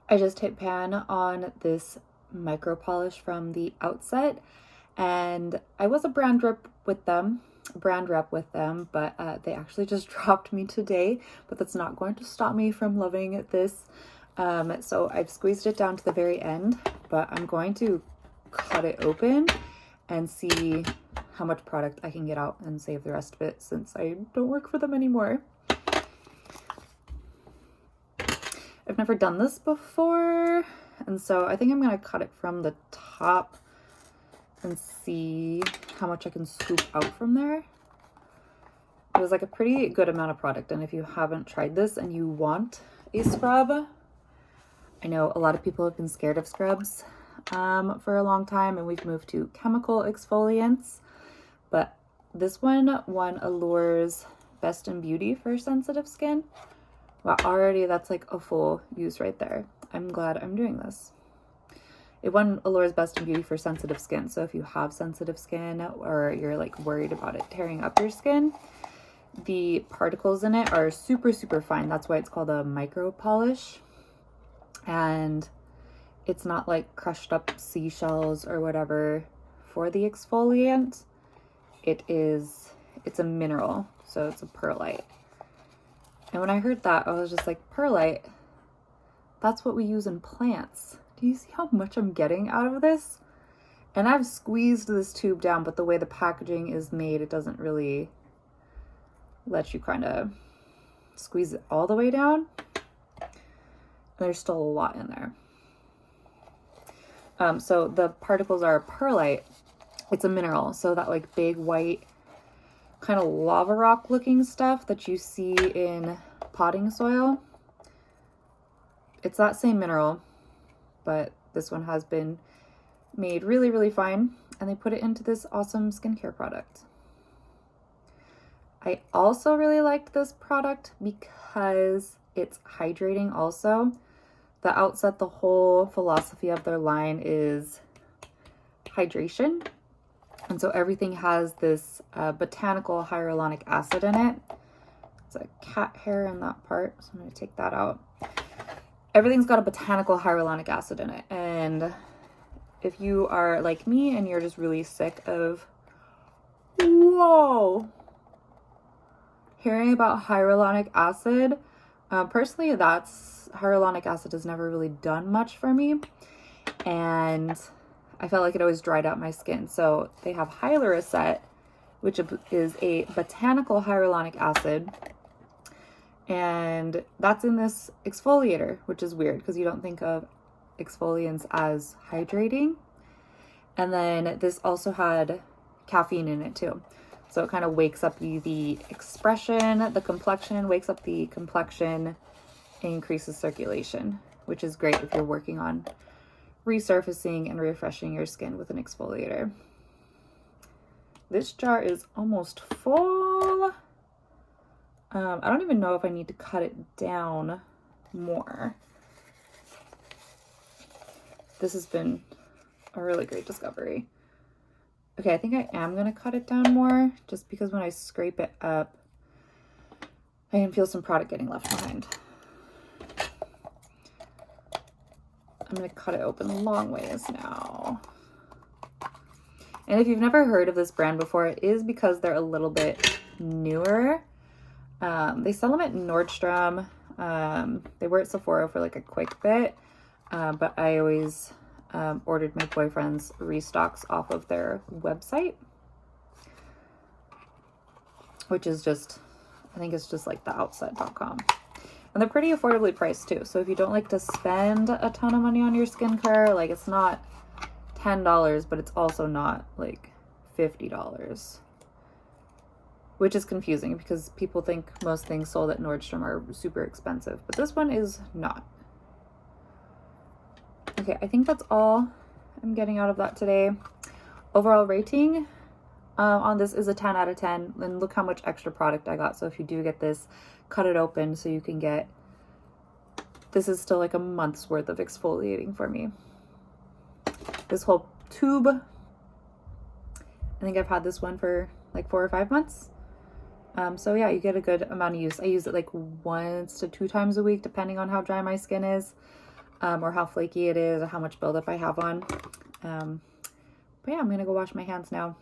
I just hit pan on this micro polish from the Outset, and I was a brand rep with them, but they actually just dropped me today, but that's not going to stop me from loving this. So I've squeezed it down to the very end, but I'm going to cut it open and see how much product I can get out and save the rest of it since I don't work for them anymore. I've never done this before, and so I think I'm gonna cut it from the top and see how much I can scoop out from there. It was like a pretty good amount of product, and if you haven't tried this and you want a scrub, I know a lot of people have been scared of scrubs for a long time, and we've moved to chemical exfoliants, but this one won Allure's Best in Beauty for sensitive skin. Wow, already that's like a full use right there. I'm glad I'm doing this. It won Allure's Best in Beauty for sensitive skin, so if you have sensitive skin or you're like worried about it tearing up your skin, the particles in it are super, super fine. That's why it's called a micro polish. And it's not like crushed up seashells or whatever for the exfoliant. It's a mineral, so it's a perlite. And when I heard that, I was just like, perlite, that's what we use in plants. Do you see how much I'm getting out of this? And I've squeezed this tube down, but the way the packaging is made, it doesn't really let you kind of squeeze it all the way down. There's still a lot in there. So the particles are perlite. It's a mineral, so that like big white kind of lava rock looking stuff that you see in potting soil. It's that same mineral, but this one has been made really, really fine, and they put it into this awesome skincare product. I also really liked this product because it's hydrating also. The Outset, the whole philosophy of their line is hydration. And so everything has this botanical hyaluronic acid in it. It's a cat hair in that part, so I'm going to take that out. Everything's got a botanical hyaluronic acid in it. And if you are like me and you're just really sick of, hearing about hyaluronic acid, personally, hyaluronic acid has never really done much for me. And I felt like it always dried out my skin. So they have Hyaluracet, which is a botanical hyaluronic acid. And that's in this exfoliator, which is weird because you don't think of exfoliants as hydrating. And then this also had caffeine in it too. So it kind of wakes up the expression, the complexion, wakes up the complexion, increases circulation, which is great if you're working on resurfacing and refreshing your skin with an exfoliator. This jar is almost full. I don't even know if I need to cut it down more. This has been a really great discovery. Okay, I think I am going to cut it down more just because when I scrape it up, I can feel some product getting left behind. I'm going to cut it open long ways now. And if you've never heard of this brand before, it is because they're a little bit newer. They sell them at Nordstrom. They were at Sephora for like a quick bit, but I always ordered my boyfriend's restocks off of their website, which is just, I think it's just like the outset.com. And they're pretty affordably priced too. So if you don't like to spend a ton of money on your skincare, like it's not $10, but it's also not like $50, which is confusing because people think most things sold at Nordstrom are super expensive, but this one is not. Okay, I think that's all I'm getting out of that today. Overall rating on this is a 10 out of 10, and look how much extra product I got. So if you do get this, cut it open so you can get, this is still like a month's worth of exfoliating for me. This whole tube, I think I've had this one for like 4 or 5 months. So yeah, you get a good amount of use. I use it like 1 to 2 times a week, depending on how dry my skin is. or how flaky it is, or how much buildup I have on. But yeah, I'm gonna go wash my hands now.